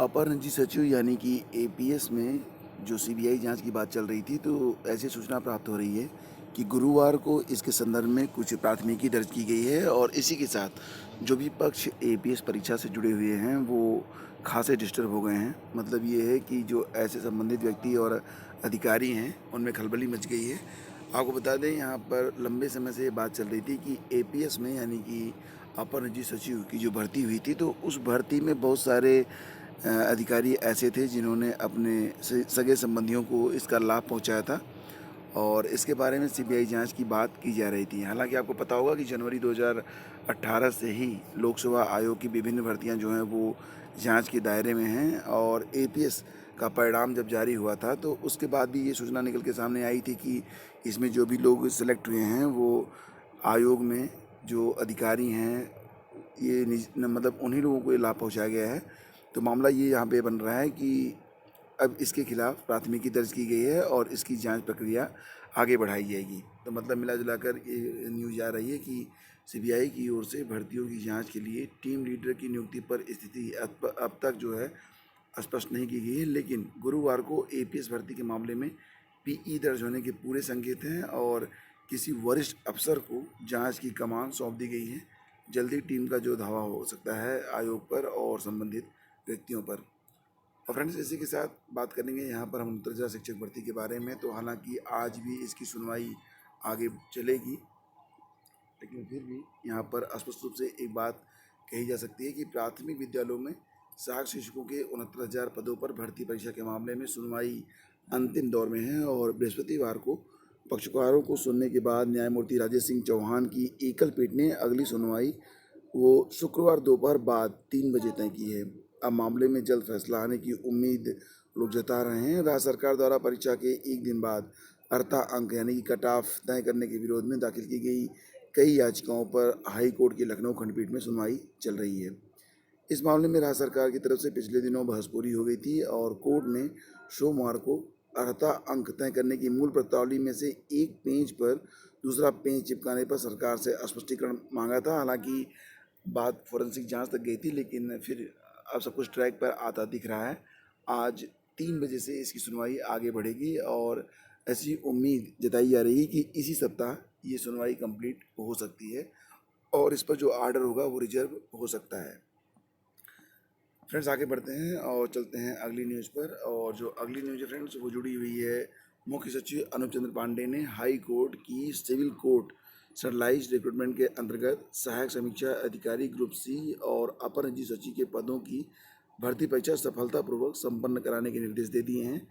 अपर निजी सचिव यानी कि एपीएस में जो सीबीआई जांच की बात चल रही थी, तो ऐसी सूचना प्राप्त हो रही है कि गुरुवार को इसके संदर्भ में कुछ प्राथमिकी दर्ज की गई है और इसी के साथ जो भी पक्ष एपीएस परीक्षा से जुड़े हुए हैं वो खासे डिस्टर्ब हो गए हैं। मतलब ये है कि जो ऐसे संबंधित व्यक्ति और अधिकारी हैं उनमें खलबली मच गई है। आपको बता दें, यहाँ पर लंबे समय से ये बात चल रही थी कि एपीएस में यानी कि अपर निजी सचिव की जो भर्ती हुई थी, तो उस भर्ती में बहुत सारे अधिकारी ऐसे थे जिन्होंने अपने सगे संबंधियों को इसका लाभ पहुंचाया था और इसके बारे में सीबीआई जांच की बात की जा रही थी। हालांकि आपको पता होगा कि जनवरी 2018 से ही लोकसेवा आयोग की विभिन्न भर्तियां जो हैं वो जांच के दायरे में हैं और एपीएस का परिणाम जब जारी हुआ था तो उसके बाद भी ये सूचना निकल के सामने आई थी कि इसमें जो भी लोग सेलेक्ट हुए हैं वो आयोग में जो अधिकारी हैं मतलब उन्हीं लोगों को ये लाभ पहुंचाया गया है। तो मामला ये यहाँ पे बन रहा है कि अब इसके खिलाफ प्राथमिकी दर्ज की गई है और इसकी जांच प्रक्रिया आगे बढ़ाई जाएगी। तो मतलब मिला जुला कर ये न्यूज़ आ रही है कि सीबीआई की ओर से भर्तियों की जांच के लिए टीम लीडर की नियुक्ति पर स्थिति अब तक जो है स्पष्ट नहीं की गई है, लेकिन गुरुवार को एपीएस भर्ती के मामले में पीई दर्ज होने के पूरे संकेत हैं और किसी वरिष्ठ अफसर को जांच की कमान सौंप दी गई है। जल्दी टीम का जो धावा हो सकता है आयोग पर और संबंधित व्यक्तियों पर। और फ्रेंड्स, इसी के साथ बात करेंगे यहाँ पर हम अंतर्जा शिक्षक भर्ती के बारे में। तो हालांकि आज भी इसकी सुनवाई आगे चलेगी, लेकिन फिर भी यहाँ पर स्पष्ट रूप से एक बात कही जा सकती है कि प्राथमिक विद्यालयों में सहायक शिक्षकों के 69,000 पदों पर भर्ती परीक्षा के मामले में सुनवाई अंतिम दौर में है और बृहस्पतिवार को पक्षकारों को सुनने के बाद न्यायमूर्ति राजेश सिंह चौहान की एकल पीठ ने अगली सुनवाई वो शुक्रवार दोपहर बाद 3 बजे तय की है। अब मामले में जल्द फैसला आने की उम्मीद लोग जता रहे हैं। राज्य सरकार द्वारा परीक्षा के एक दिन बाद अर्था अंक यानी कि कट ऑफ तय करने के विरोध में दाखिल की गई कई याचिकाओं पर हाई कोर्ट की लखनऊ खंडपीठ में सुनवाई चल रही है। इस मामले में राज्य सरकार की तरफ से पिछले दिनों बहस पूरी हो गई थी और कोर्ट ने सोमवार को अर्हता अंक तय करने की मूल प्रस्तावली में से एक पेज पर दूसरा पेज चिपकाने पर सरकार से स्पष्टीकरण मांगा था। हालांकि बात फोरेंसिक जांच तक गई थी, लेकिन फिर अब सब कुछ ट्रैक पर आता दिख रहा है। आज 3 बजे से इसकी सुनवाई आगे बढ़ेगी और ऐसी उम्मीद जताई जा रही है कि इसी सप्ताह ये सुनवाई कंप्लीट हो सकती है और इस पर जो आर्डर होगा वो रिजर्व हो सकता है। फ्रेंड्स, आगे बढ़ते हैं और चलते हैं अगली न्यूज़ पर। और जो अगली न्यूज़ है फ्रेंड्स वो जुड़ी हुई है मुख्य सचिव अनूप चंद्र पांडे ने हाई कोर्ट की सिविल कोर्ट सेंट्रलाइज्ड रिक्रूटमेंट के अंतर्गत सहायक समीक्षा अधिकारी ग्रुप सी और अपर निजी सचिव के पदों की भर्ती परीक्षा सफलतापूर्वक संपन्न कराने के निर्देश दे दिए हैं।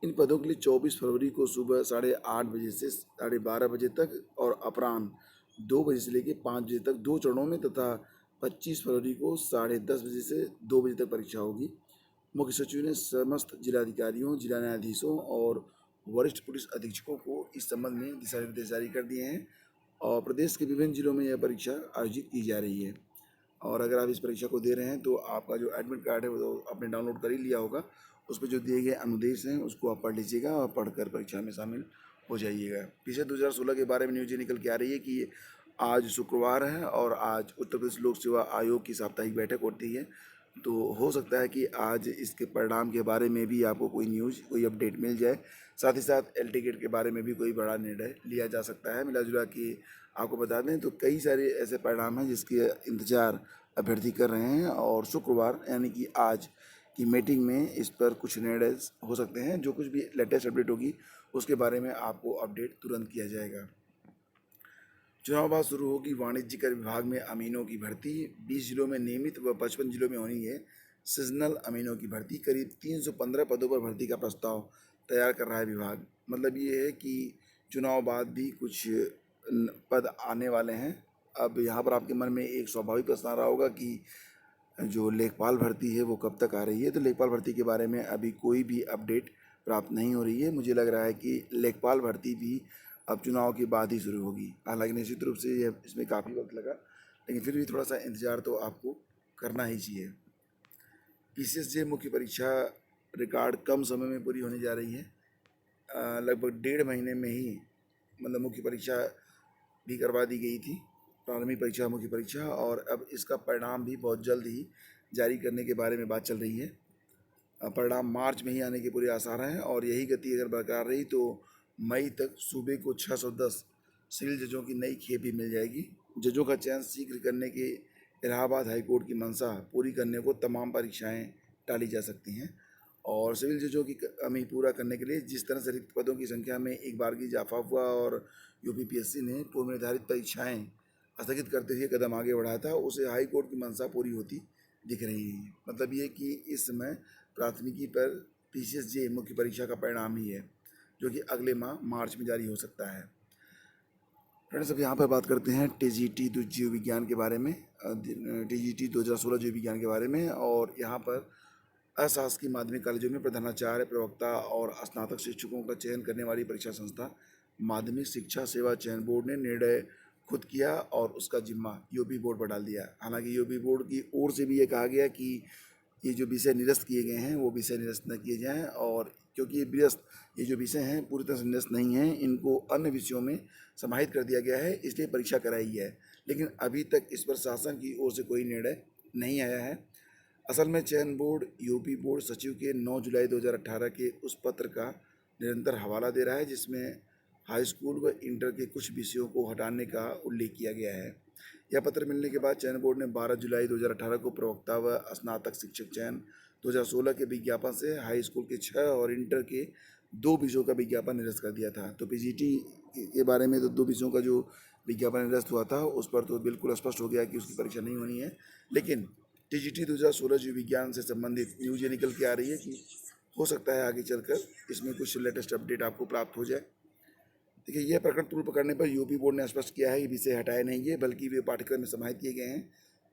इन पदों के लिए 24 फरवरी को सुबह 8:30 बजे से 12:30 बजे तक और अपराह्न 2 बजे से लेकर 5 बजे तक 2 चरणों में तथा 25 फरवरी को 10:30 बजे से 2 बजे तक परीक्षा होगी। मुख्य सचिव ने समस्त जिलाधिकारियों, जिला न्यायाधीशों और वरिष्ठ पुलिस अधीक्षकों को इस संबंध में दिशा निर्देश जारी कर दिए हैं और प्रदेश के विभिन्न जिलों में यह परीक्षा आयोजित की जा रही है। और अगर आप इस परीक्षा को दे रहे हैं तो आपका जो एडमिट कार्ड है वो तो आपने डाउनलोड कर ही लिया होगा। उस पर जो दिए गए अनुदेश हैं उसको आप पढ़ लीजिएगा और पढ़कर परीक्षा में शामिल हो जाइएगा। पिछले 2016 के बारे में न्यूज़ निकल के आ रही है कि आज शुक्रवार है और आज उत्तर प्रदेश लोक सेवा आयोग की साप्ताहिक बैठक होती है। तो हो सकता है कि आज इसके परिणाम के बारे में भी आपको कोई न्यूज़, कोई अपडेट मिल जाए। साथ ही साथ एल टिकट के बारे में भी कोई बड़ा निर्णय लिया जा सकता है। मिला जुला के आपको बता दें तो कई सारे ऐसे परिणाम हैं जिसके इंतज़ार अभ्यर्थी कर रहे हैं और शुक्रवार यानी कि आज की मीटिंग में इस पर कुछ निर्णय हो सकते हैं। जो कुछ भी लेटेस्ट अपडेट होगी उसके बारे में आपको अपडेट तुरंत किया जाएगा। चुनाव बाद शुरू होगी वाणिज्यिक विभाग में अमीनों की भर्ती। 20 जिलों में नियमित व 55 जिलों में होनी है सीजनल अमीनों की भर्ती। करीब 315 पदों पर भर्ती का प्रस्ताव तैयार कर रहा है विभाग। मतलब ये है कि चुनाव बाद भी कुछ पद आने वाले हैं। अब यहाँ पर आपके मन में एक स्वाभाविक प्रश्न आ रहा होगा कि जो लेखपाल भर्ती है वो कब तक आ रही है। तो लेखपाल भर्ती के बारे में अभी कोई भी अपडेट प्राप्त नहीं हो रही है। मुझे लग रहा है कि लेखपाल भर्ती भी अब चुनाव के बाद ही शुरू होगी। हालांकि निश्चित रूप से ये इसमें काफ़ी वक्त लगा, लेकिन फिर भी थोड़ा सा इंतज़ार तो आपको करना ही चाहिए। पीसीएसजे मुख्य परीक्षा रिकॉर्ड कम समय में पूरी होने जा रही है। लगभग 1.5 महीने में ही मतलब मुख्य परीक्षा भी करवा दी गई थी, प्रारंभिक परीक्षा, मुख्य परीक्षा, और अब इसका परिणाम भी बहुत जल्द ही जारी करने के बारे में बात चल रही है। परिणाम मार्च में ही आने के पूरे आसार हैं और यही गति अगर बरकरार रही तो मई तक सूबे को 610 सिविल जजों की नई खेप भी मिल जाएगी। जजों का चयन शीघ्र करने के इलाहाबाद हाईकोर्ट की मंशा पूरी करने को तमाम परीक्षाएं टाली जा सकती हैं और सिविल जजों की कमी पूरा करने के लिए जिस तरह से रिक्त पदों की संख्या में एक बार की इजाफा हुआ और यूपीपीएससी ने पूर्व निर्धारित परीक्षाएं स्थगित करते हुए कदम आगे बढ़ाया था, उसे हाई कोर्ट की मंशा पूरी होती दिख रही है। मतलब ये कि इस समय प्राथमिकी पर पीसीएसजे मुख्य परीक्षा का परिणाम ही है जो कि अगले माह मार्च में जारी हो सकता है। फ्रेंड्स, अब यहाँ पर बात करते हैं टीजीटी जीव विज्ञान के बारे में, टीजीटी 2016 जीव विज्ञान के बारे में। और यहाँ पर अशासकीय माध्यमिक कॉलेजों में प्रधानाचार्य, प्रवक्ता और स्नातक शिक्षकों का चयन करने वाली परीक्षा संस्था माध्यमिक शिक्षा सेवा चयन बोर्ड ने निर्णय खुद किया और उसका जिम्मा यूपी बोर्ड पर डाल दिया। हालांकि यूपी बोर्ड की ओर से भी ये कहा गया कि ये जो विषय निरस्त किए गए हैं वो विषय निरस्त न किए जाएं, और क्योंकि ये जो विषय हैं पूरी तरह से निरस्त नहीं हैं, इनको अन्य विषयों में समाहित कर दिया गया है, इसलिए परीक्षा कराई है। लेकिन अभी तक इस पर शासन की ओर से कोई निर्णय नहीं आया है। असल में चयन बोर्ड यूपी बोर्ड सचिव के 9 जुलाई 2018 के उस पत्र का निरंतर हवाला दे रहा है जिसमें हाई स्कूल व इंटर के कुछ विषयों को हटाने का उल्लेख किया गया है। यह पत्र मिलने के बाद चयन बोर्ड ने 12 जुलाई 2018 को प्रवक्ता व स्नातक शिक्षक चयन 2016 के विज्ञापन से हाई स्कूल के 6 और इंटर के 2 विषयों का विज्ञापन निरस्त कर दिया था। तो पीजीटी के बारे में तो 2 विषयों का जो विज्ञापन निरस्त हुआ था उस पर तो बिल्कुल स्पष्ट हो गया कि उसकी परीक्षा नहीं होनी है। लेकिन टीजीटी 2016 जीव विज्ञान से संबंधित न्यूज़ ये निकल के आ रही है कि हो सकता है आगे चलकर इसमें कुछ लेटेस्ट अपडेट आपको प्राप्त हो जाए। देखिए, यह प्रकरण तुल पकड़ने पर यूपी बोर्ड ने स्पष्ट किया है कि विषय हटाए नहीं गए बल्कि वे पाठ्यक्रम में समाहित किए गए हैं।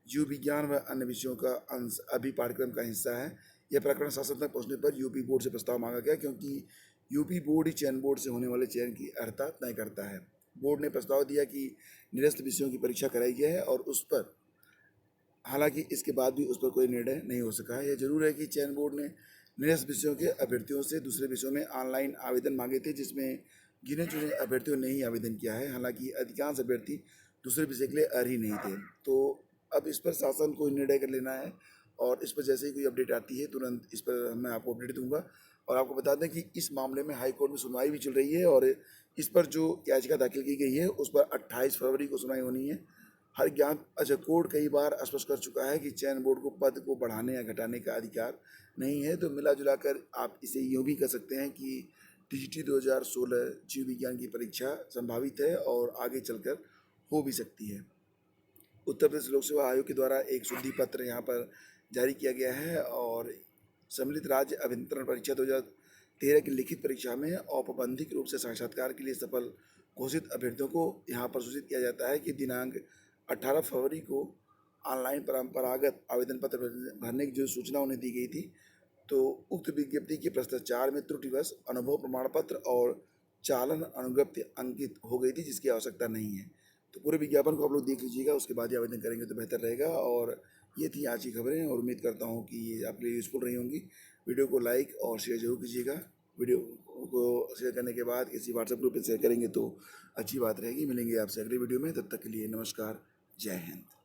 जीव विज्ञान व अन्य विषयों का अंश अभी पाठ्यक्रम का हिस्सा है। यह प्रकरण शासन तक पहुंचने पर यूपी बोर्ड से प्रस्ताव मांगा गया क्योंकि यूपी बोर्ड ही चयन बोर्ड से होने वाले चयन की अर्हता तय करता है। बोर्ड ने प्रस्ताव दिया कि निरस्त विषयों की परीक्षा कराई जाए और उस पर, हालांकि इसके बाद भी उस पर कोई निर्णय नहीं हो सका है। यह जरूर है कि चयन बोर्ड ने निरस्त विषयों के अभ्यर्थियों से दूसरे विषयों में ऑनलाइन आवेदन मांगे थे जिसमें गिने चुने अभ्यर्थियों ने ही आवेदन किया है। हालांकि अधिकांश अभ्यर्थी दूसरे विषय के लिए अर्ह ही नहीं थे। तो अब इस पर शासन को निर्णय कर लेना है और इस पर जैसे ही कोई अपडेट आती है तुरंत इस पर मैं आपको अपडेट दूंगा। और आपको बता दें कि इस मामले में हाई कोर्ट में सुनवाई भी चल रही है और इस पर जो याचिका दाखिल की गई है उस पर 28 फरवरी को सुनवाई होनी है। हर ज्ञान कोर्ट कई बार स्पष्ट कर चुका है कि चयन बोर्ड को पद को बढ़ाने या घटाने का अधिकार नहीं है। तो मिला जुलाकर आप इसे यूँ भी कह सकते हैं कि टीजीटी 2016 जीव विज्ञान की परीक्षा संभावित है और आगे चलकर हो भी सकती है। उत्तर प्रदेश लोक सेवा आयोग के द्वारा एक शुद्धि पत्र यहाँ पर जारी किया गया है और सम्मिलित राज्य अभियंत्रण परीक्षा 2013 की लिखित परीक्षा में औपबंधिक रूप से साक्षात्कार के लिए सफल घोषित अभ्यर्थियों को यहाँ पर सूचित किया जाता है कि दिनांक 18 फरवरी को ऑनलाइन परंपरागत आवेदन पत्र भरने की जो सूचना उन्हें दी गई थी, तो उक्त विज्ञप्ति के प्रश्नोच्चार में त्रुटिवश अनुभव प्रमाण पत्र और चालन अनुज्ञप्ति अंकित हो गई थी जिसकी आवश्यकता नहीं है। तो पूरे विज्ञापन को आप लोग देख लीजिएगा, उसके बाद ही आवेदन करेंगे तो बेहतर रहेगा। और ये थी आज की खबरें और उम्मीद करता हूँ कि ये आपके लिए यूज़फुल रही होंगी। वीडियो को लाइक और शेयर जरूर कीजिएगा। वीडियो को शेयर करने के बाद किसी व्हाट्सएप ग्रुप पर शेयर करेंगे तो अच्छी बात रहेगी। मिलेंगे आपसे अगली वीडियो में, तब तक के लिए नमस्कार, जय हिंद।